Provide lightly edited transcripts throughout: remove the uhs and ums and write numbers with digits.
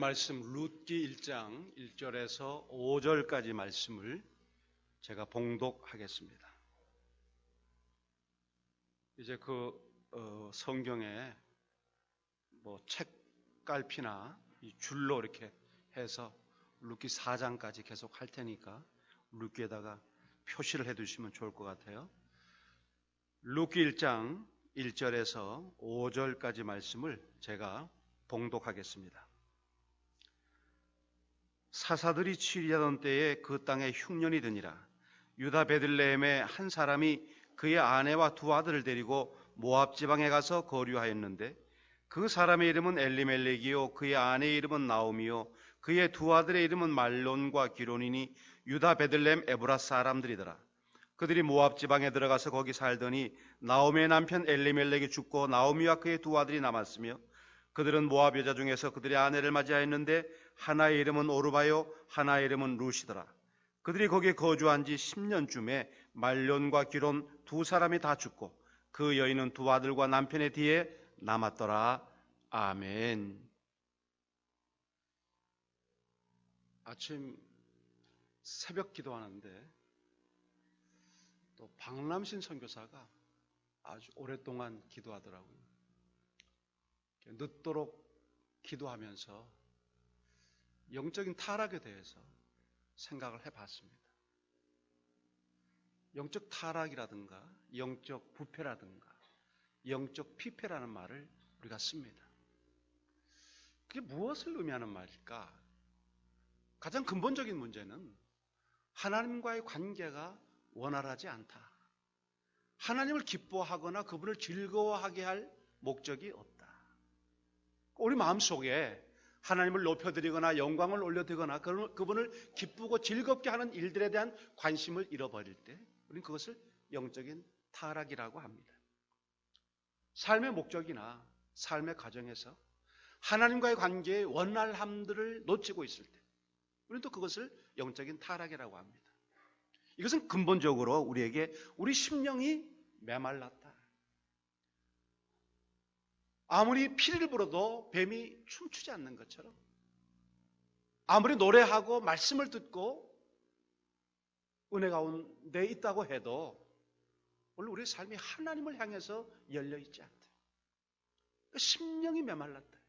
말씀 룻기 1장 1절에서 5절까지 말씀을 제가 봉독하겠습니다. 이제 성경에 책갈피나 이 줄로 이렇게 해서 룻기 4장까지 계속 할 테니까 룻기에다가 표시를 해두시면 좋을 것 같아요. 룻기 1장 1절에서 5절까지 말씀을 제가 봉독하겠습니다. 사사들이 치리하던 때에 그 땅에 흉년이 드니라. 유다 베들레헴에 한 사람이 그의 아내와 두 아들을 데리고 모압 지방에 가서 거류하였는데 그 사람의 이름은 엘리멜렉이요 그의 아내의 이름은 나오미요 그의 두 아들의 이름은 말론과 기론이니 유다 베들레헴 에브라 사람들이더라. 그들이 모압 지방에 들어가서 거기 살더니 나오미의 남편 엘리멜렉이 죽고 나오미와 그의 두 아들이 남았으며 그들은 모압 여자 중에서 그들의 아내를 맞이하였는데 하나의 이름은 오르바요 하나의 이름은 룻이더라. 그들이 거기에 거주한 지 10년쯤에 말론과 기론 두 사람이 다 죽고 그 여인은 두 아들과 남편의 뒤에 남았더라. 아멘. 아침 새벽 기도하는데 또 박남신 선교사가 아주 오랫동안 기도하더라고요. 늦도록 기도하면서 영적인 타락에 대해서 생각을 해봤습니다. 영적 타락이라든가 영적 부패라든가 영적 피폐라는 말을 우리가 씁니다. 그게 무엇을 의미하는 말일까? 가장 근본적인 문제는 하나님과의 관계가 원활하지 않다. 하나님을 기뻐하거나 그분을 즐거워하게 할 목적이 없다. 우리 마음속에 하나님을 높여드리거나 영광을 올려드리거나 그분을 기쁘고 즐겁게 하는 일들에 대한 관심을 잃어버릴 때 우리는 그것을 영적인 타락이라고 합니다. 삶의 목적이나 삶의 과정에서 하나님과의 관계의 원활함들을 놓치고 있을 때 우리는 또 그것을 영적인 타락이라고 합니다. 이것은 근본적으로 우리에게 우리 심령이 메말랐다. 아무리 피리를 불어도 뱀이 춤추지 않는 것처럼 아무리 노래하고 말씀을 듣고 은혜 가운데 있다고 해도 원래 우리의 삶이 하나님을 향해서 열려있지 않다. 심령이 메말랐다.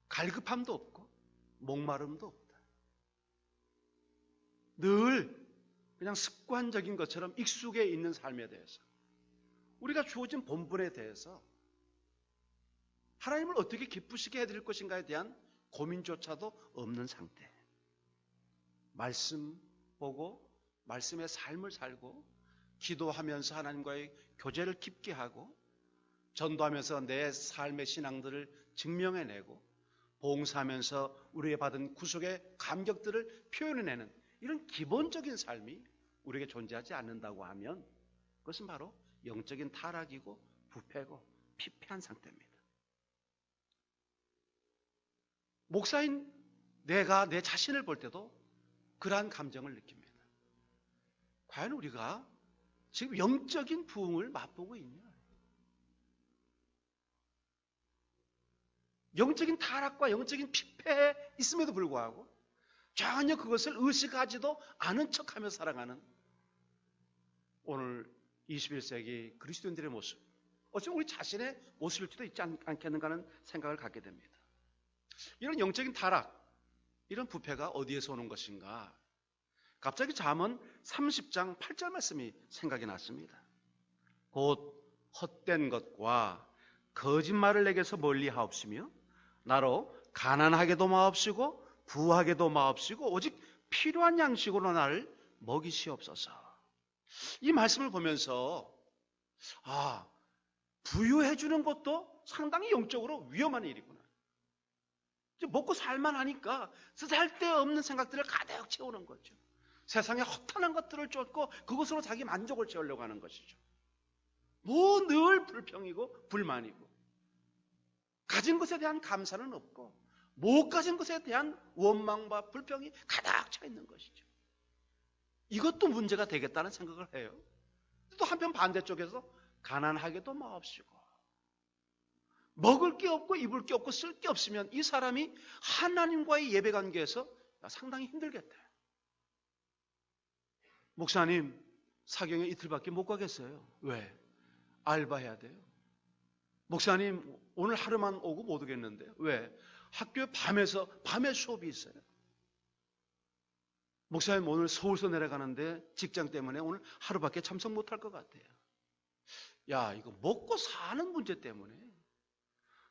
갈급함도 없고 목마름도 없다. 늘 그냥 습관적인 것처럼 익숙해 있는 삶에 대해서 우리가 주어진 본분에 대해서 하나님을 어떻게 기쁘시게 해드릴 것인가에 대한 고민조차도 없는 상태. 말씀 보고 말씀의 삶을 살고 기도하면서 하나님과의 교제를 깊게 하고 전도하면서 내 삶의 신앙들을 증명해내고 봉사하면서 우리의 받은 구속의 감격들을 표현해내는 이런 기본적인 삶이 우리에게 존재하지 않는다고 하면 그것은 바로 영적인 타락이고 부패고 피폐한 상태입니다. 목사인 내가 내 자신을 볼 때도 그러한 감정을 느낍니다. 과연 우리가 지금 영적인 부흥을 맛보고 있냐? 영적인 타락과 영적인 피폐에 있음에도 불구하고 전혀 그것을 의식하지도 않은 척하며 살아가는 오늘 21세기 그리스도인들의 모습, 어쩌면 우리 자신의 모습일 수도 있지 않겠는가 하는 생각을 갖게 됩니다. 이런 영적인 타락, 이런 부패가 어디에서 오는 것인가? 갑자기 잠언 30장 8절 말씀이 생각이 났습니다. 곧 헛된 것과 거짓말을 내게서 멀리하옵시며 나로 가난하게도 마옵시고 부하게도 마옵시고 오직 필요한 양식으로 나를 먹이시옵소서. 이 말씀을 보면서 부유해 주는 것도 상당히 영적으로 위험한 일이구나. 먹고 살만 하니까 쓸데없는 생각들을 가득 채우는 거죠. 세상에 허탄한 것들을 쫓고 그것으로 자기 만족을 채우려고 하는 것이죠. 늘 불평이고 불만이고 가진 것에 대한 감사는 없고 못 가진 것에 대한 원망과 불평이 가득 차 있는 것이죠. 이것도 문제가 되겠다는 생각을 해요. 또 한편 반대쪽에서 가난하게도 마옵시고 먹을 게 없고 입을 게 없고 쓸 게 없으면 이 사람이 하나님과의 예배 관계에서 상당히 힘들겠다. 목사님, 사경에 이틀밖에 못 가겠어요. 왜? 알바해야 돼요. 목사님, 오늘 하루만 오고 못 오겠는데. 왜? 학교에 밤에 수업이 있어요. 목사님, 오늘 서울서 내려가는데 직장 때문에 오늘 하루밖에 참석 못할 것 같아요. 야, 이거 먹고 사는 문제 때문에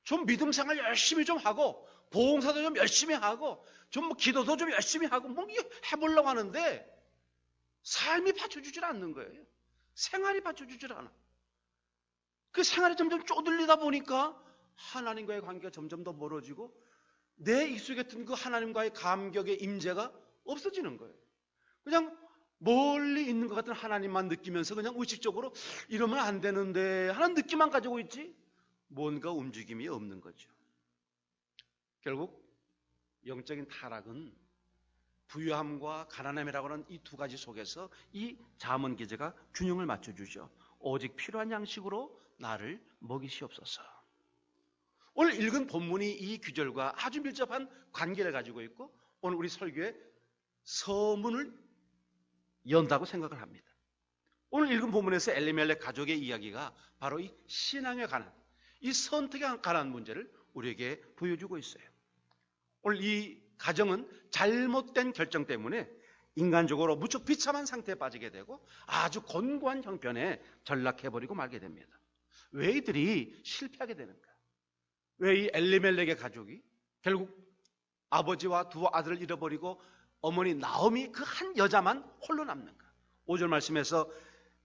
좀 믿음 생활 열심히 좀 하고 봉사도 좀 열심히 하고 좀 기도도 좀 열심히 하고 뭐 해보려고 하는데 삶이 받쳐주질 않는 거예요. 생활이 받쳐주질 않아. 그 생활이 점점 쪼들리다 보니까 하나님과의 관계가 점점 더 멀어지고 내 익숙했던 그 하나님과의 감격의 임재가 없어지는 거예요. 그냥 멀리 있는 것 같은 하나님만 느끼면서 그냥 의식적으로 이러면 안 되는데 하는 느낌만 가지고 있지 뭔가 움직임이 없는 거죠. 결국 영적인 타락은 부유함과 가난함이라고 하는 이 두 가지 속에서 이 잠언 기제가 균형을 맞춰주죠. 오직 필요한 양식으로 나를 먹이시옵소서. 오늘 읽은 본문이 이 규절과 아주 밀접한 관계를 가지고 있고 오늘 우리 설교의 서문을 연다고 생각을 합니다. 오늘 읽은 본문에서 엘리멜렉 가족의 이야기가 바로 이 신앙에 관한, 이 선택에 관한 문제를 우리에게 보여주고 있어요. 오늘 이 가정은 잘못된 결정 때문에 인간적으로 무척 비참한 상태에 빠지게 되고 아주 곤고한 형편에 전락해버리고 말게 됩니다. 왜 이들이 실패하게 되는가? 왜 이 엘리멜렉의 가족이 결국 아버지와 두 아들을 잃어버리고 어머니 나오미 그 한 여자만 홀로 남는가? 5절 말씀에서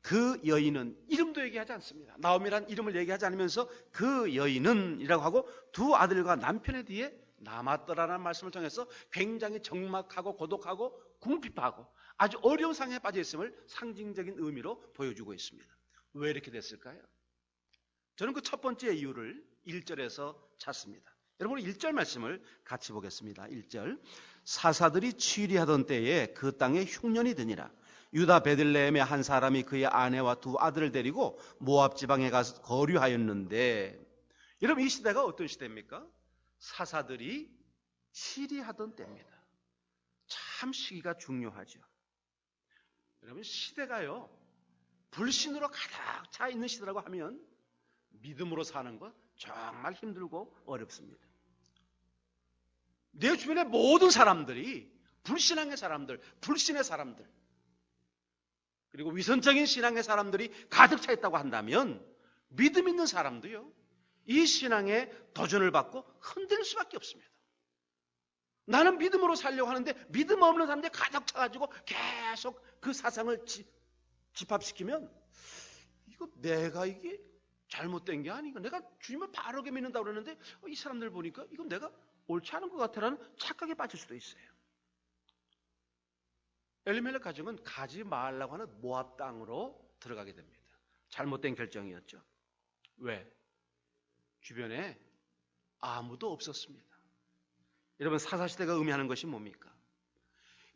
그 여인은 이름도 얘기하지 않습니다. 나오미란 이름을 얘기하지 않으면서 그 여인은 이라고 하고 두 아들과 남편의 뒤에 남았더라는 말씀을 통해서 굉장히 적막하고 고독하고 궁핍하고 아주 어려운 상황에 빠져 있음을 상징적인 의미로 보여주고 있습니다. 왜 이렇게 됐을까요? 저는 그 첫 번째 이유를 1절에서 찾습니다. 여러분 1절 말씀을 같이 보겠습니다. 1절 사사들이 치리하던 때에 그 땅에 흉년이 드니라. 유다 베들레헴의 한 사람이 그의 아내와 두 아들을 데리고 모압 지방에 가서 거류하였는데 여러분 이 시대가 어떤 시대입니까? 사사들이 치리하던 때입니다. 참 시기가 중요하죠. 여러분 시대가요 불신으로 가득 차 있는 시대라고 하면 믿음으로 사는 거 정말 힘들고 어렵습니다. 내 주변의 모든 사람들이 불신앙의 사람들, 불신의 사람들 그리고 위선적인 신앙의 사람들이 가득 차 있다고 한다면 믿음 있는 사람도요 이 신앙에 도전을 받고 흔들릴 수밖에 없습니다. 나는 믿음으로 살려고 하는데 믿음 없는 사람들이 가득 차가지고 계속 그 사상을 집합시키면 이거 내가 이게 잘못된 게 아닌가? 내가 주님을 바르게 믿는다고 그러는데 이 사람들 보니까 이건 내가 옳지 않은 것 같아라는 착각에 빠질 수도 있어요. 엘리멜렉 가정은 가지 말라고 하는 모압 땅으로 들어가게 됩니다. 잘못된 결정이었죠. 왜? 주변에 아무도 없었습니다. 여러분 사사시대가 의미하는 것이 뭡니까?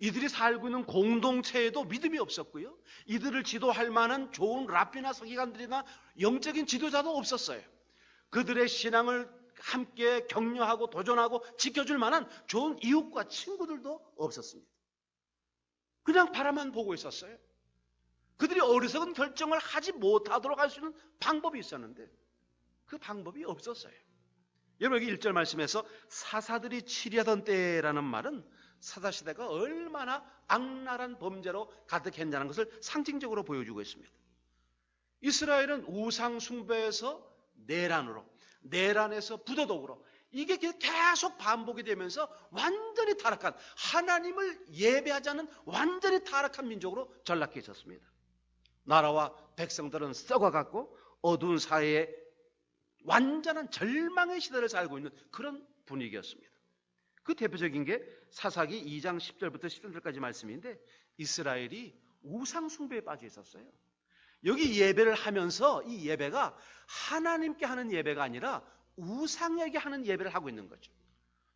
이들이 살고 있는 공동체에도 믿음이 없었고요. 이들을 지도할 만한 좋은 랍비나 서기관들이나 영적인 지도자도 없었어요. 그들의 신앙을 함께 격려하고 도전하고 지켜줄 만한 좋은 이웃과 친구들도 없었습니다. 그냥 바라만 보고 있었어요. 그들이 어리석은 결정을 하지 못하도록 할 수 있는 방법이 있었는데 그 방법이 없었어요. 여러분 여기 1절 말씀에서 사사들이 치리하던 때라는 말은 사사시대가 얼마나 악랄한 범죄로 가득했냐는 것을 상징적으로 보여주고 있습니다. 이스라엘은 우상 숭배에서 내란으로, 내란에서 부도덕으로 이게 계속 반복이 되면서 완전히 타락한 하나님을 예배하지 않는 완전히 타락한 민족으로 전락해 있었습니다. 나라와 백성들은 썩어갔고 어두운 사회에 완전한 절망의 시대를 살고 있는 그런 분위기였습니다. 그 대표적인 게 사사기 2장 10절부터 13절까지 말씀인데 이스라엘이 우상 숭배에 빠져 있었어요. 여기 예배를 하면서 이 예배가 하나님께 하는 예배가 아니라 우상에게 하는 예배를 하고 있는 거죠.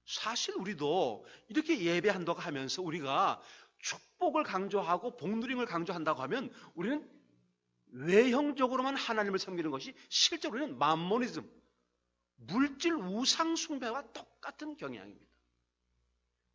사실 우리도 이렇게 예배한다고 하면서 우리가 축복을 강조하고 복누림을 강조한다고 하면 우리는 외형적으로만 하나님을 섬기는 것이 실제로 우리는 맘모니즘, 물질 우상 숭배와 똑같은 경향입니다.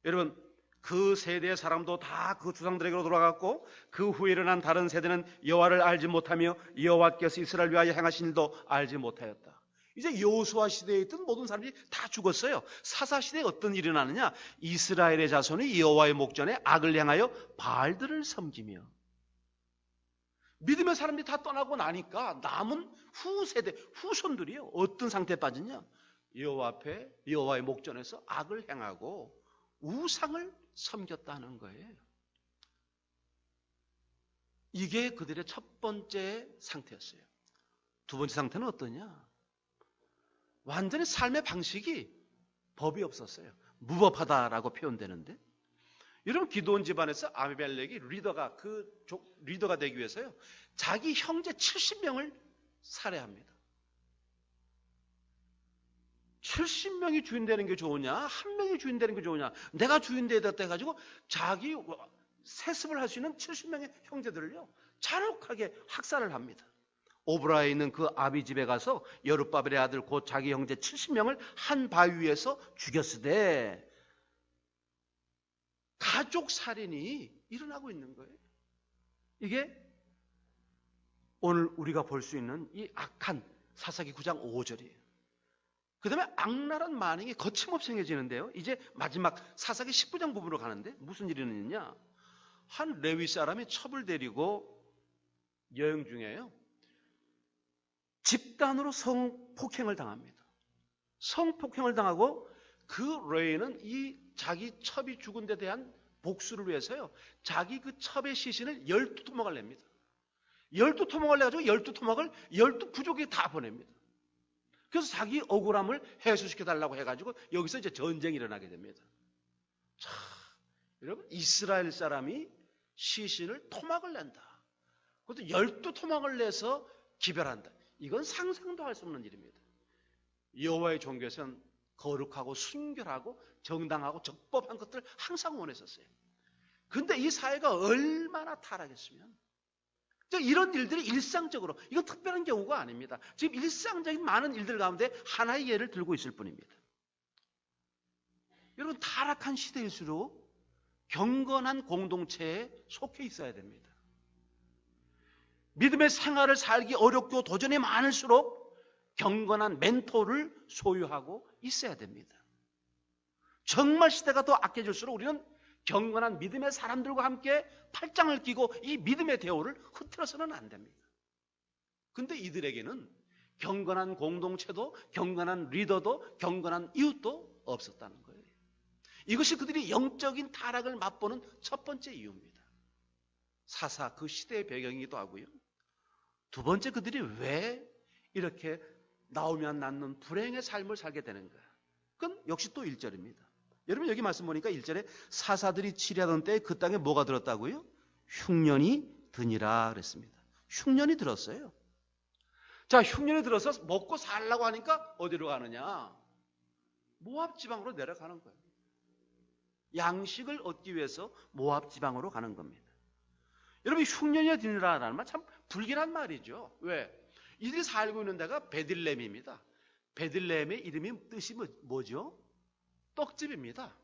여러분, 그 세대의 사람도 다 그 주상들에게로 돌아갔고 그 후에 일어난 다른 세대는 여호와를 알지 못하며 여호와께서 이스라엘을 위하여 행하신 일도 알지 못하였다. 이제 여호수아 시대에 있던 모든 사람들이 다 죽었어요. 사사 시대에 어떤 일이 일어나느냐? 이스라엘의 자손이 여호와의 목전에 악을 행하여 바알들을 섬기며, 믿음의 사람들이 다 떠나고 나니까 남은 후세대, 후손들이요, 어떤 상태에 빠졌냐? 여호와 앞에, 여호와의 목전에서 악을 행하고 우상을 섬겼다는 거예요. 이게 그들의 첫 번째 상태였어요. 두 번째 상태는 어떠냐? 완전히 삶의 방식이 법이 없었어요. 무법하다라고 표현되는데, 여러분, 기드온 집안에서 아비멜렉이 리더가 되기 위해서요, 자기 형제 70명을 살해합니다. 70명이 주인 되는 게 좋으냐, 한 명이 주인 되는 게 좋으냐, 내가 주인 되다 해가지고 자기 세습을 할 수 있는 70명의 형제들을요, 잔혹하게 학살을 합니다. 오브라에 있는 그 아비 집에 가서 여룻바벨의 아들 곧 자기 형제 70명을 한 바위 위에서 죽였으되 가족 살인이 일어나고 있는 거예요. 이게 오늘 우리가 볼 수 있는 이 악한 사사기 9장 5절이에요. 그 다음에 악랄한 만행이 거침없이 행해지는데요, 이제 마지막 사사기 19장 부분으로 가는데 무슨 일이 있느냐? 한 레위 사람이 첩을 데리고 여행 중에요, 집단으로 성폭행을 당합니다. 성폭행을 당하고 그 레위는 이 자기 첩이 죽은 데 대한 복수를 위해서요, 자기 그 첩의 시신을 12토막을 냅니다. 12토막을 내가지고 12토막을 12부족에 다 보냅니다. 그래서 자기 억울함을 해소시켜달라고 해가지고 여기서 이제 전쟁이 일어나게 됩니다. 자, 여러분, 이스라엘 사람이 시신을 토막을 낸다. 그것도 12토막을 내서 기별한다. 이건 상상도 할 수 없는 일입니다. 여호와의 종교에서는 거룩하고 순결하고 정당하고 적법한 것들을 항상 원했었어요. 그런데 이 사회가 얼마나 타락했으면, 이런 일들이 일상적으로, 이건 특별한 경우가 아닙니다. 지금 일상적인 많은 일들 가운데 하나의 예를 들고 있을 뿐입니다. 여러분, 타락한 시대일수록 경건한 공동체에 속해 있어야 됩니다. 믿음의 생활을 살기 어렵고 도전이 많을수록 경건한 멘토를 소유하고 있어야 됩니다. 정말 시대가 더 악해질수록 우리는 경건한 믿음의 사람들과 함께 팔짱을 끼고 이 믿음의 대오를 흐트러서는 안 됩니다. 그런데 이들에게는 경건한 공동체도, 경건한 리더도, 경건한 이웃도 없었다는 거예요. 이것이 그들이 영적인 타락을 맛보는 첫 번째 이유입니다. 사사 그 시대의 배경이기도 하고요. 두 번째, 그들이 왜 이렇게 나오면 낳는 불행의 삶을 살게 되는가? 그건 역시 또 1절입니다. 여러분, 여기 말씀 보니까 1절에 사사들이 치리하던 때에 그 땅에 뭐가 들었다고요? 흉년이 드니라 그랬습니다. 흉년이 들었어요. 자, 흉년이 들어서 먹고 살라고 하니까 어디로 가느냐? 모압 지방으로 내려가는 거예요. 양식을 얻기 위해서 모압 지방으로 가는 겁니다. 여러분, 흉년이 드니라라는 말 참 불길한 말이죠. 왜? 이들이 살고 있는 데가 베들레헴입니다. 베들레헴의 이름이 뜻이 뭐죠? 떡집입니다.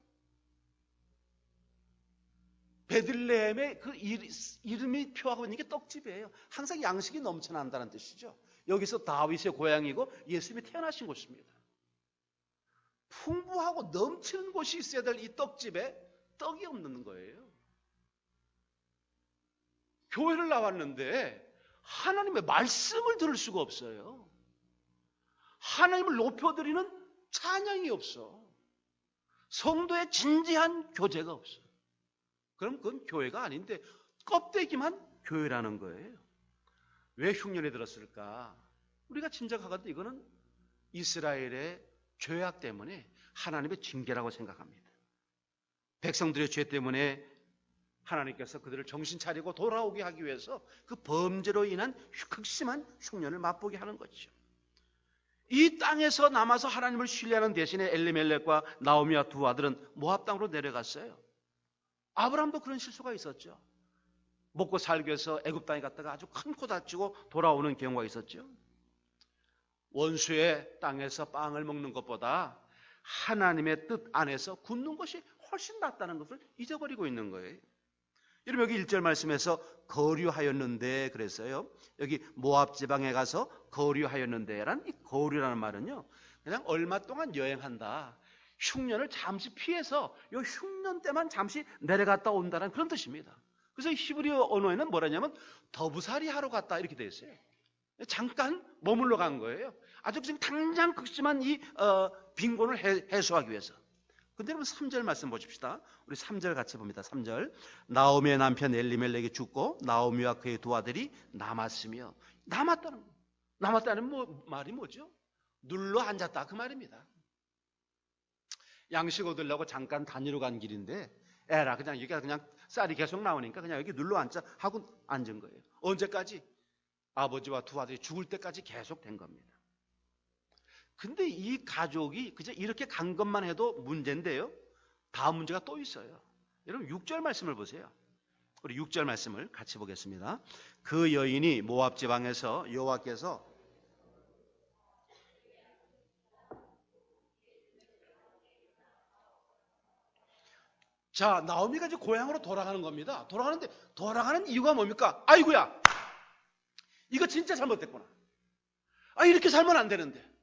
베들레헴의 그 이름이 표하고 있는 게 떡집이에요. 항상 양식이 넘쳐난다는 뜻이죠. 여기서 다윗의 고향이고 예수님이 태어나신 곳입니다. 풍부하고 넘치는 곳이 있어야 될 이 떡집에 떡이 없는 거예요. 교회를 나왔는데 하나님의 말씀을 들을 수가 없어요. 하나님을 높여드리는 찬양이 없어. 성도의 진지한 교제가 없어. 그럼 그건 교회가 아닌데 껍데기만 교회라는 거예요. 왜 흉년이 들었을까? 우리가 짐작하건대 이거는 이스라엘의 죄악 때문에 하나님의 징계라고 생각합니다. 백성들의 죄 때문에 하나님께서 그들을 정신 차리고 돌아오게 하기 위해서 그 범죄로 인한 극심한 흉년을 맛보게 하는 거죠. 이 땅에서 남아서 하나님을 신뢰하는 대신에 엘리멜렉과 나오미와 두 아들은 모압 땅으로 내려갔어요. 아브라함도 그런 실수가 있었죠. 먹고 살기 위해서 애굽 땅에 갔다가 아주 큰 코 다치고 돌아오는 경우가 있었죠. 원수의 땅에서 빵을 먹는 것보다 하나님의 뜻 안에서 굳는 것이 훨씬 낫다는 것을 잊어버리고 있는 거예요. 여러분 여기 1절 말씀에서 거류하였는데 그랬어요. 여기 모압 지방에 가서 거류하였는데라는 이 거류라는 말은요, 그냥 얼마 동안 여행한다, 흉년을 잠시 피해서 이 흉년 때만 잠시 내려갔다 온다는 그런 뜻입니다. 그래서 히브리어 언어에는 뭐라냐면 더부살이 하러 갔다 이렇게 되어 있어요. 잠깐 머물러 간 거예요. 아주 지금 당장 극심한 이 빈곤을 해소하기 위해서. 근데 여러분 3절 말씀 보십시다. 우리 3절 같이 봅니다. 3절. 나오미의 남편 엘리멜렉이 죽고 나오미와 그의 두 아들이 남았으며. 남았다는 말이 뭐죠? 눌러 앉았다 그 말입니다. 양식 얻으려고 잠깐 다니러 간 길인데 에라 그냥 여기가 그냥 쌀이 계속 나오니까 그냥 여기 눌러 앉자 하고 앉은 거예요. 언제까지? 아버지와 두 아들이 죽을 때까지 계속 된 겁니다. 근데 이 가족이 그저 이렇게 간 것만 해도 문제인데요, 다음 문제가 또 있어요. 여러분 6절 말씀을 보세요. 우리 6절 말씀을 같이 보겠습니다. 그 여인이 모압 지방에서 여호와께서 자, 나오미가 이제 고향으로 돌아가는 겁니다. 돌아가는 이유가 뭡니까? 아이고야, 이거 진짜 잘못됐구나. 이렇게 살면 안 되는데.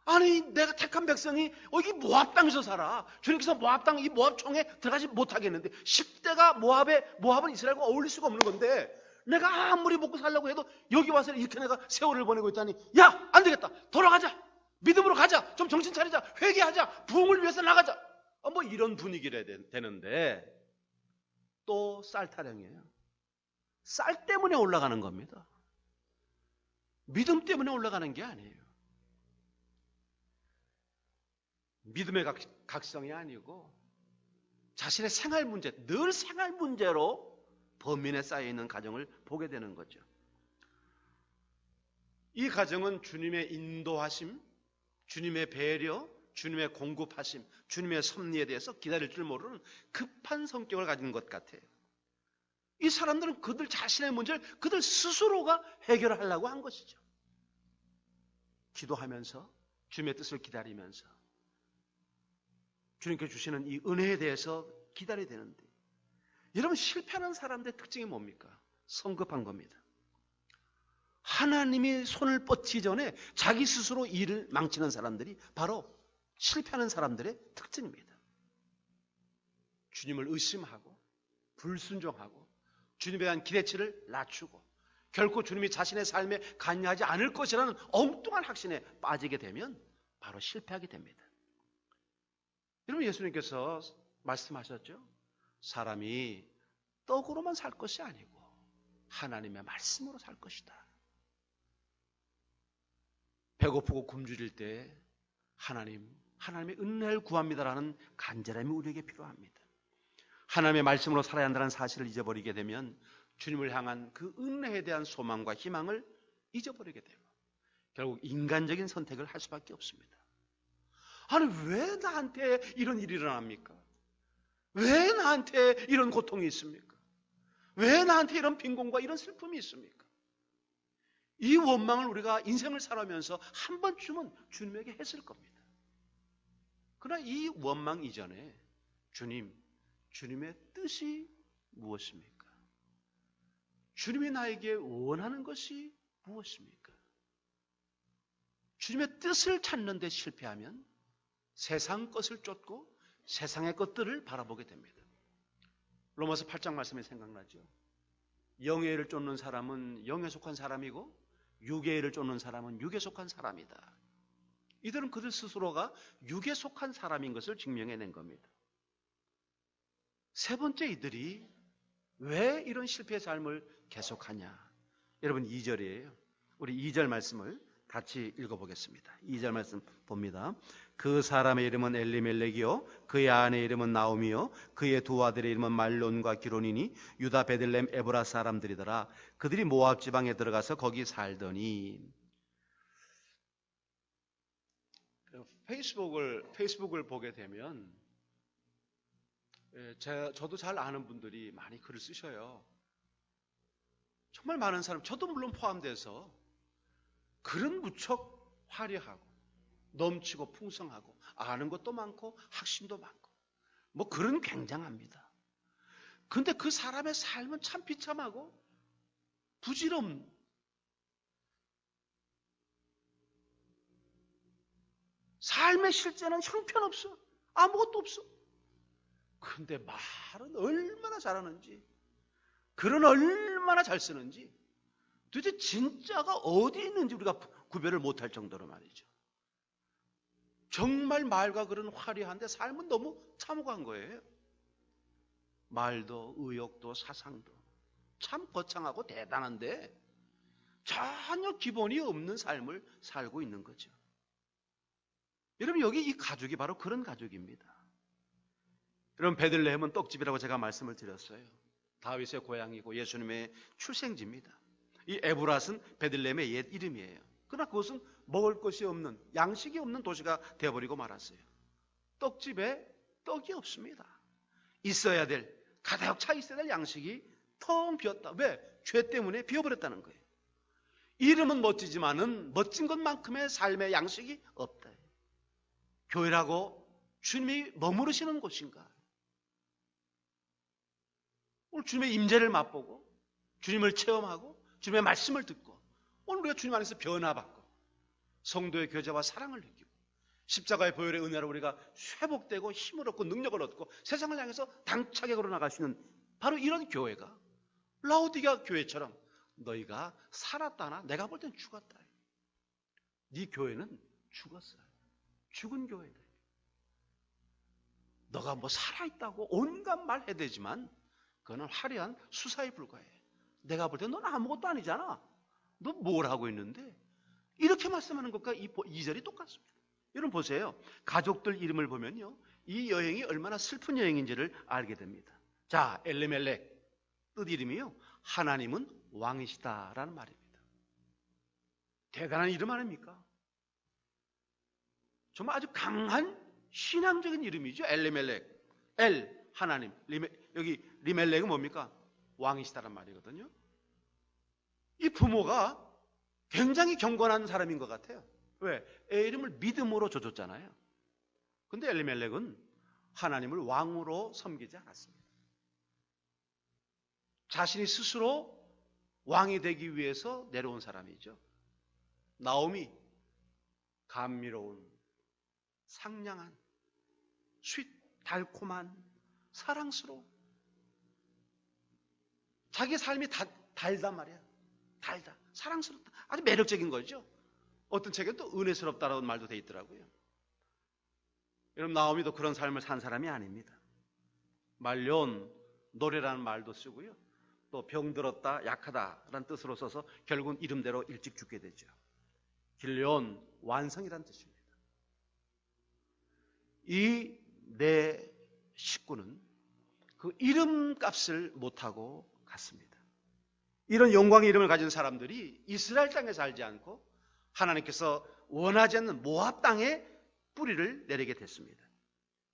아니, 내가 택한 백성이 여기 모압 땅에서 살아. 주님께서 모압 땅, 이 모압 총에 들어가지 못하겠는데 10대가 모압은 이스라엘과 어울릴 수가 없는 건데 내가 아무리 먹고 살려고 해도 여기 와서 이렇게 내가 세월을 보내고 있다니, 야, 안 되겠다. 돌아가자. 믿음으로 가자. 좀 정신 차리자. 회개하자. 부흥을 위해서 나가자. 뭐 이런 분위기를 해야 되는데 또 쌀 타령이에요. 쌀 때문에 올라가는 겁니다. 믿음 때문에 올라가는 게 아니에요. 믿음의 각성이 아니고 자신의 생활 문제, 늘 생활 문제로 범인에 쌓여 있는 가정을 보게 되는 거죠. 이 가정은 주님의 인도하심, 주님의 배려, 주님의 공급하심, 주님의 섭리에 대해서 기다릴 줄 모르는 급한 성격을 가진 것 같아요. 이 사람들은 그들 자신의 문제를 그들 스스로가 해결하려고 한 것이죠. 기도하면서 주님의 뜻을 기다리면서 주님께 주시는 이 은혜에 대해서 기다려야 되는데, 여러분 실패하는 사람들의 특징이 뭡니까? 성급한 겁니다. 하나님이 손을 뻗기 전에 자기 스스로 일을 망치는 사람들이 바로 실패하는 사람들의 특징입니다. 주님을 의심하고 불순종하고 주님에 대한 기대치를 낮추고 결코 주님이 자신의 삶에 관여하지 않을 것이라는 엉뚱한 확신에 빠지게 되면 바로 실패하게 됩니다. 여러분 예수님께서 말씀하셨죠? 사람이 떡으로만 살 것이 아니고 하나님의 말씀으로 살 것이다. 배고프고 굶주릴 때 하나님의 은혜를 구합니다라는 간절함이 우리에게 필요합니다. 하나님의 말씀으로 살아야 한다는 사실을 잊어버리게 되면 주님을 향한 그 은혜에 대한 소망과 희망을 잊어버리게 되고 결국 인간적인 선택을 할 수밖에 없습니다. 아니 왜 나한테 이런 일이 일어납니까? 왜 나한테 이런 고통이 있습니까? 왜 나한테 이런 빈곤과 이런 슬픔이 있습니까? 이 원망을 우리가 인생을 살아가면서 한 번쯤은 주님에게 했을 겁니다. 그러나 이 원망 이전에 주님의 뜻이 무엇입니까? 주님이 나에게 원하는 것이 무엇입니까? 주님의 뜻을 찾는 데 실패하면 세상 것을 쫓고 세상의 것들을 바라보게 됩니다. 로마서 8장 말씀이 생각나죠. 영의 일을 쫓는 사람은 영에 속한 사람이고 육의 일을 쫓는 사람은 육에 속한 사람이다. 이들은 그들 스스로가 육에 속한 사람인 것을 증명해낸 겁니다. 세 번째, 이들이 왜 이런 실패의 삶을 계속하냐? 여러분 2절이에요. 우리 2절 말씀을 같이 읽어보겠습니다. 2절 말씀 봅니다. 그 사람의 이름은 엘리멜렉이요 그의 아내의 이름은 나오미요 그의 두 아들의 이름은 말론과 기론이니 유다 베들레헴 에브라 사람들이더라. 그들이 모압 지방에 들어가서 거기 살더니. 페이스북을 보게 되면 저도 잘 아는 분들이 많이 글을 쓰셔요. 정말 많은 사람, 저도 물론 포함돼서 글은 무척 화려하고 넘치고 풍성하고 아는 것도 많고 학심도 많고 뭐 그런 굉장합니다. 근데 그 사람의 삶은 참 비참하고 부질없는, 삶의 실제는 형편없어. 아무것도 없어. 근데 말은 얼마나 잘하는지, 글은 얼마나 잘 쓰는지, 도대체 진짜가 어디 있는지 우리가 구별을 못할 정도로 말이죠. 정말 말과 글은 화려한데 삶은 너무 참혹한 거예요. 말도 의욕도 사상도 참 거창하고 대단한데 전혀 기본이 없는 삶을 살고 있는 거죠. 여러분, 여기 이 가족이 바로 그런 가족입니다. 여러분, 베들레헴은 떡집이라고 제가 말씀을 드렸어요. 다윗의 고향이고 예수님의 출생지입니다. 이 에브랏은 베들레헴의 옛 이름이에요. 그러나 그것은 먹을 것이 없는, 양식이 없는 도시가 되어버리고 말았어요. 떡집에 떡이 없습니다. 있어야 될, 가득 차 있어야 될 양식이 텅 비었다. 왜? 죄 때문에 비어버렸다는 거예요. 이름은 멋지지만은 멋진 것만큼의 삶의 양식이 없다. 교회라고 주님이 머무르시는 곳인가? 오늘 주님의 임재를 맛보고 주님을 체험하고 주님의 말씀을 듣고 오늘 우리가 주님 안에서 변화받고 성도의 교제와 사랑을 느끼고 십자가의 보혈의 은혜로 우리가 회복되고 힘을 얻고 능력을 얻고 세상을 향해서 당차게 걸어나갈 수 있는 바로 이런 교회가 라오디게아 교회처럼 너희가 살았다 하나 내가 볼 땐 죽었다. 네 교회는 죽었어요. 죽은 교회다. 너가 뭐 살아있다고 온갖 말 해야 되지만 그거는 화려한 수사에 불과해. 내가 볼 때 넌 아무것도 아니잖아. 너 뭘 하고 있는데? 이렇게 말씀하는 것과 이 2절이 똑같습니다. 여러분 보세요. 가족들 이름을 보면요, 이 여행이 얼마나 슬픈 여행인지를 알게 됩니다. 자, 엘리멜렉 뜻 이름이요, 하나님은 왕이시다라는 말입니다. 대단한 이름 아닙니까? 정말 아주 강한 신앙적인 이름이죠. 엘리멜렉, 엘 하나님, 여기 리멜렉은 뭡니까? 왕이시다란 말이거든요. 이 부모가 굉장히 경건한 사람인 것 같아요. 왜? 애 이름을 믿음으로 줘줬잖아요. 근데 엘리멜렉은 하나님을 왕으로 섬기지 않았습니다. 자신이 스스로 왕이 되기 위해서 내려온 사람이죠. 나오미, 감미로운, 상냥한, 달콤한, 사랑스러운, 자기 삶이 달단 말이야. 달다, 사랑스럽다, 아주 매력적인 거죠. 어떤 책에는 또 은혜스럽다라는 말도 돼 있더라고요. 여러분, 나오미도 그런 삶을 산 사람이 아닙니다. 말려온 노래라는 말도 쓰고요, 또 병들었다, 약하다라는 뜻으로 써서 결국은 이름대로 일찍 죽게 되죠. 길려온 완성이라는 뜻입니다. 이 네 식구는 그 이름값을 못하고 갔습니다. 이런 영광의 이름을 가진 사람들이 이스라엘 땅에 살지 않고 하나님께서 원하지 않는 모압 땅에 뿌리를 내리게 됐습니다.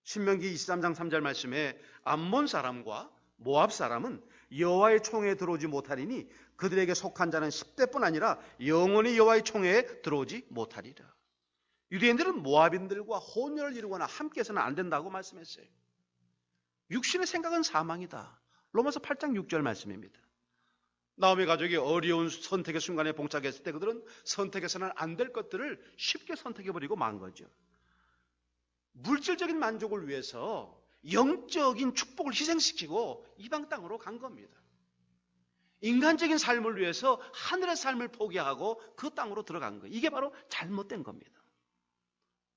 신명기 23장 3절 말씀에 암몬 사람과 모압 사람은 여호와의 총회에 들어오지 못하리니 그들에게 속한 자는 10대뿐 아니라 영원히 여호와의 총회에 들어오지 못하리라. 유대인들은 모압인들과 혼혈을 이루거나 함께해서는 안 된다고 말씀했어요. 육신의 생각은 사망이다. 로마서 8장 6절 말씀입니다. 나오미 가족이 어려운 선택의 순간에 봉착했을 때 그들은 선택해서는 안 될 것들을 쉽게 선택해버리고 만 거죠. 물질적인 만족을 위해서 영적인 축복을 희생시키고 이방 땅으로 간 겁니다. 인간적인 삶을 위해서 하늘의 삶을 포기하고 그 땅으로 들어간 거예요. 이게 바로 잘못된 겁니다.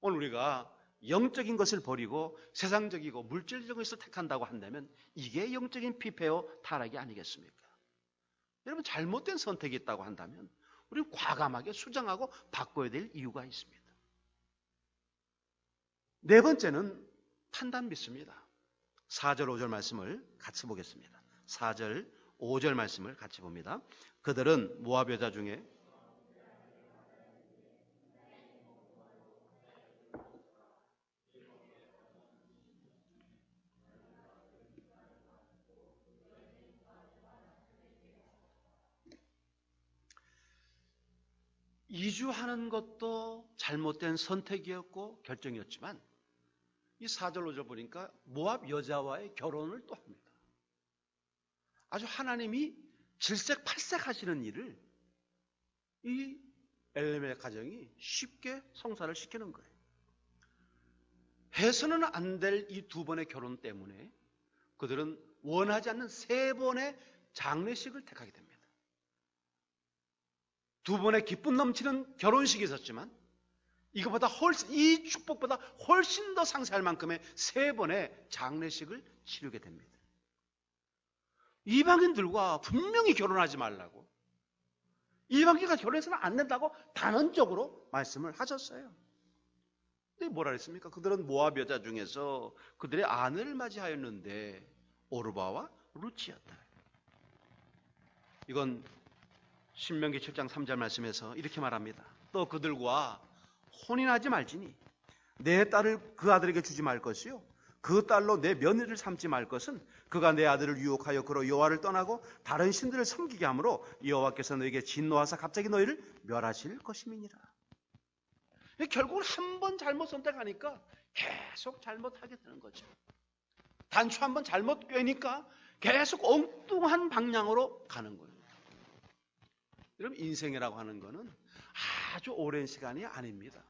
오늘 우리가 영적인 것을 버리고 세상적이고 물질적인 것을 택한다고 한다면 이게 영적인 피폐요 타락이 아니겠습니까? 여러분, 잘못된 선택이 있다고 한다면 우리는 과감하게 수정하고 바꿔야 될 이유가 있습니다. 네 번째는 판단 믿습니다. 4절 5절 말씀을 같이 보겠습니다. 4절 5절 말씀을 같이 봅니다. 그들은 모압 여자 중에 이주하는 것도 잘못된 선택이었고 결정이었지만 이 4절 5절 보니까 모압 여자와의 결혼을 또 합니다. 아주 하나님이 질색팔색 하시는 일을 이 엘리멜렉 가정이 쉽게 성사를 시키는 거예요. 해서는 안 될 이 두 번의 결혼 때문에 그들은 원하지 않는 3번의 장례식을 택하게 됩니다. 두 번의 기쁨 넘치는 결혼식이 있었지만 이것보다 훨씬, 이 축복보다 훨씬 더 상세할 만큼의 3번의 장례식을 치르게 됩니다. 이방인들과 분명히 결혼하지 말라고, 이방인과 결혼해서는 안 된다고 단언적으로 말씀을 하셨어요. 근데 뭐라 그랬습니까? 그들은 모압 여자 중에서 그들의 아내를 맞이하였는데 오르바와 루치였다. 이건 신명기 7장 3절 말씀에서 이렇게 말합니다. 또 그들과 혼인하지 말지니 내 딸을 그 아들에게 주지 말 것이요 그 딸로 내 며느리를 삼지 말 것은 그가 내 아들을 유혹하여 그로 여호와를 떠나고 다른 신들을 섬기게 하므로 여호와께서 너에게 진노하사 갑자기 너희를 멸하실 것임이니라. 결국은 한 번 잘못 선택하니까 계속 잘못하게 되는 거죠. 단추 한 번 잘못 꿰니까 계속 엉뚱한 방향으로 가는 거예요. 여러분, 인생이라고 하는 거는 아주 오랜 시간이 아닙니다.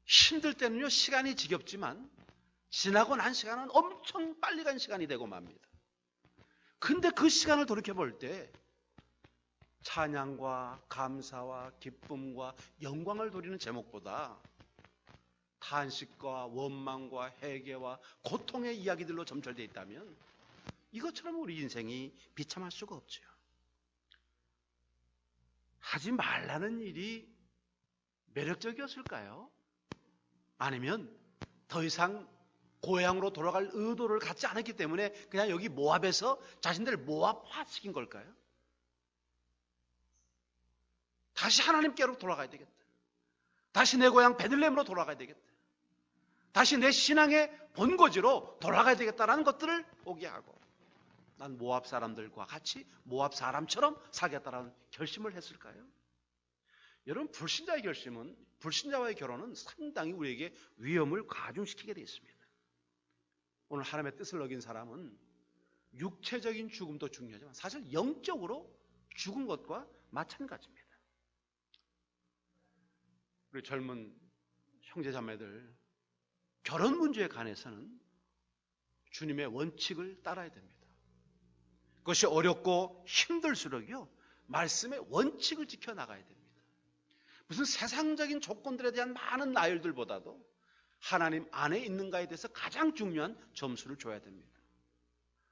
힘들 때는요, 시간이 지겹지만 지나고 난 시간은 엄청 빨리 간 시간이 되고 맙니다. 근데 그 시간을 돌이켜볼 때 찬양과 감사와 기쁨과 영광을 돌리는 제목보다 탄식과 원망과 회개와 고통의 이야기들로 점철되어 있다면 이것처럼 우리 인생이 비참할 수가 없죠. 하지 말라는 일이 매력적이었을까요? 아니면 더 이상 고향으로 돌아갈 의도를 갖지 않았기 때문에 그냥 여기 모압에서 자신들을 모압화시킨 걸까요? 다시 하나님께로 돌아가야 되겠다. 다시 내 고향 베들레헴으로 돌아가야 되겠다. 다시 내 신앙의 본거지로 돌아가야 되겠다라는 것들을 포기하고 난 모압 사람들과 같이 모압 사람처럼 살겠다라는 결심을 했을까요? 여러분, 불신자의 결심은, 불신자와의 결혼은 상당히 우리에게 위험을 가중시키게 되어 있습니다. 오늘 하나님의 뜻을 어긴 사람은 육체적인 죽음도 중요하지만 사실 영적으로 죽은 것과 마찬가지입니다. 우리 젊은 형제자매들, 결혼 문제에 관해서는 주님의 원칙을 따라야 됩니다. 그것이 어렵고 힘들수록요, 말씀의 원칙을 지켜나가야 됩니다. 무슨 세상적인 조건들에 대한 많은 나열들보다도 하나님 안에 있는가에 대해서 가장 중요한 점수를 줘야 됩니다.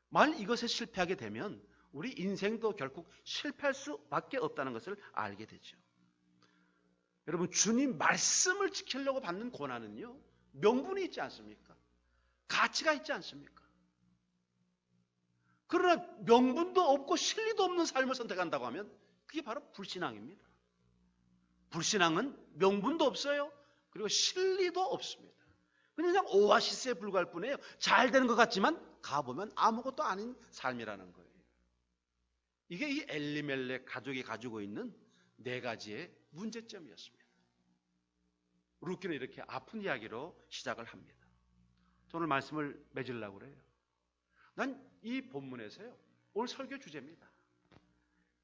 만일 이것에 실패하게 되면 우리 인생도 결국 실패할 수밖에 없다는 것을 알게 되죠. 여러분, 주님 말씀을 지키려고 받는 고난은요, 명분이 있지 않습니까? 가치가 있지 않습니까? 그러나 명분도 없고 진리도 없는 삶을 선택한다고 하면 그게 바로 불신앙입니다. 불신앙은 명분도 없어요. 그리고 진리도 없습니다. 그냥 오아시스에 불과할 뿐이에요. 잘 되는 것 같지만 가보면 아무것도 아닌 삶이라는 거예요. 이게 이 엘리멜렉 가족이 가지고 있는 4가지의 문제점이었습니다. 루키는 이렇게 아픈 이야기로 시작을 합니다. 오늘 말씀을 맺으려고 그래요. 난 이 본문에서요, 오늘 설교 주제입니다.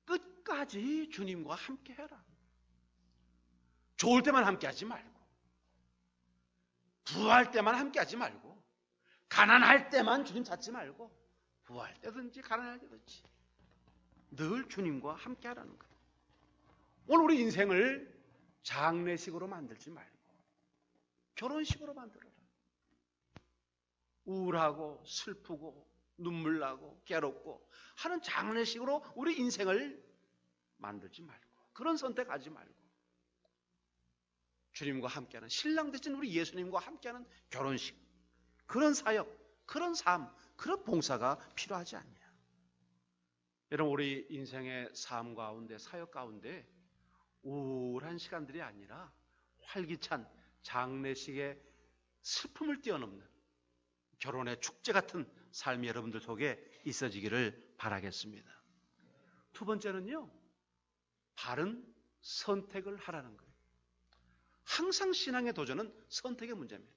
끝까지 주님과 함께 해라. 좋을 때만 함께 하지 말고, 부할 때만 함께 하지 말고, 가난할 때만 주님 찾지 말고, 부할 때든지 가난할 때든지 늘 주님과 함께 하라는 거예요. 오늘 우리 인생을 장례식으로 만들지 말고 결혼식으로 만들어라. 우울하고 슬프고 눈물 나고 괴롭고 하는 장례식으로 우리 인생을 만들지 말고, 그런 선택하지 말고 주님과 함께하는, 신랑 되신 우리 예수님과 함께하는 결혼식, 그런 사역, 그런 삶, 그런 봉사가 필요하지 않냐. 여러분, 우리 인생의 삶 가운데, 사역 가운데 우울한 시간들이 아니라 활기찬 장례식의 슬픔을 뛰어넘는 결혼의 축제 같은 삶이 여러분들 속에 있어지기를 바라겠습니다. 두 번째는요, 바른 선택을 하라는 거예요. 항상 신앙의 도전은 선택의 문제입니다.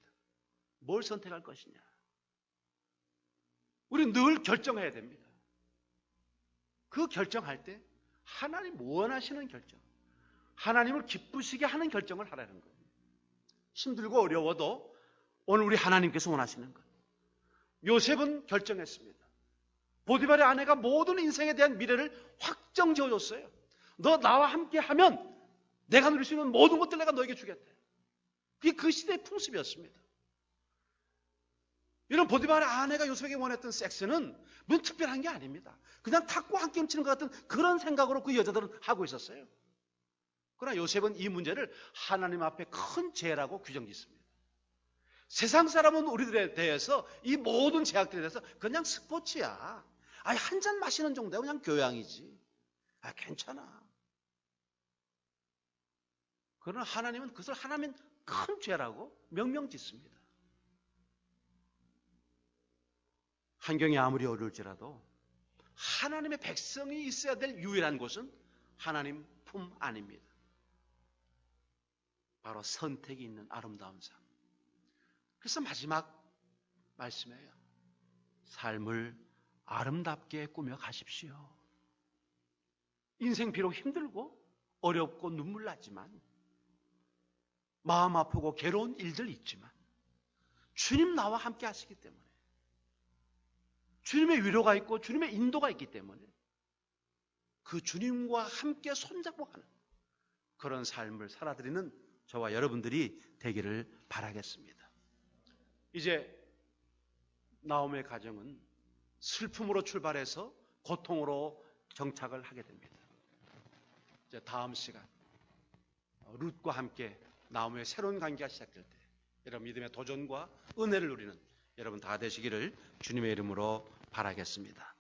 뭘 선택할 것이냐. 우리 늘 결정해야 됩니다. 그 결정할 때 하나님 원하시는 결정, 하나님을 기쁘시게 하는 결정을 하라는 거예요. 힘들고 어려워도 오늘 우리 하나님께서 원하시는 것. 요셉은 결정했습니다. 보디발의 아내가 모든 인생에 대한 미래를 확정 지어줬어요. 너 나와 함께 하면 내가 누릴 수 있는 모든 것들 내가 너에게 주겠다. 그게 그 시대의 풍습이었습니다. 이런 보디발의 아내가 요셉에게 원했던 섹스는 뭐 특별한 게 아닙니다. 그냥 탁구 한 게임 치는 것 같은 그런 생각으로 그 여자들은 하고 있었어요. 그러나 요셉은 이 문제를 하나님 앞에 큰 죄라고 규정짓습니다. 세상 사람은 우리들에 대해서 이 모든 제약들에 대해서 그냥 스포츠야. 아니 한 잔 마시는 정도야. 그냥 교양이지. 아 괜찮아. 그러나 하나님은 그것을 하나님 큰 죄라고 명명짓습니다. 환경이 아무리 어려울지라도 하나님의 백성이 있어야 될 유일한 곳은 하나님 품 안입니다. 바로 선택이 있는 아름다운 삶. 그래서 마지막 말씀이에요. 삶을 아름답게 꾸며 가십시오. 인생 비록 힘들고 어렵고 눈물 나지만 마음 아프고 괴로운 일들 있지만 주님 나와 함께 하시기 때문에 주님의 위로가 있고 주님의 인도가 있기 때문에 그 주님과 함께 손잡고 가는 그런 삶을 살아드리는 저와 여러분들이 되기를 바라겠습니다. 이제 나오미의 가정은 슬픔으로 출발해서 고통으로 정착을 하게 됩니다. 이제 다음 시간 룻과 함께 나오미의 새로운 관계가 시작될 때 여러분 믿음의 도전과 은혜를 누리는 여러분 다 되시기를 주님의 이름으로 바라겠습니다.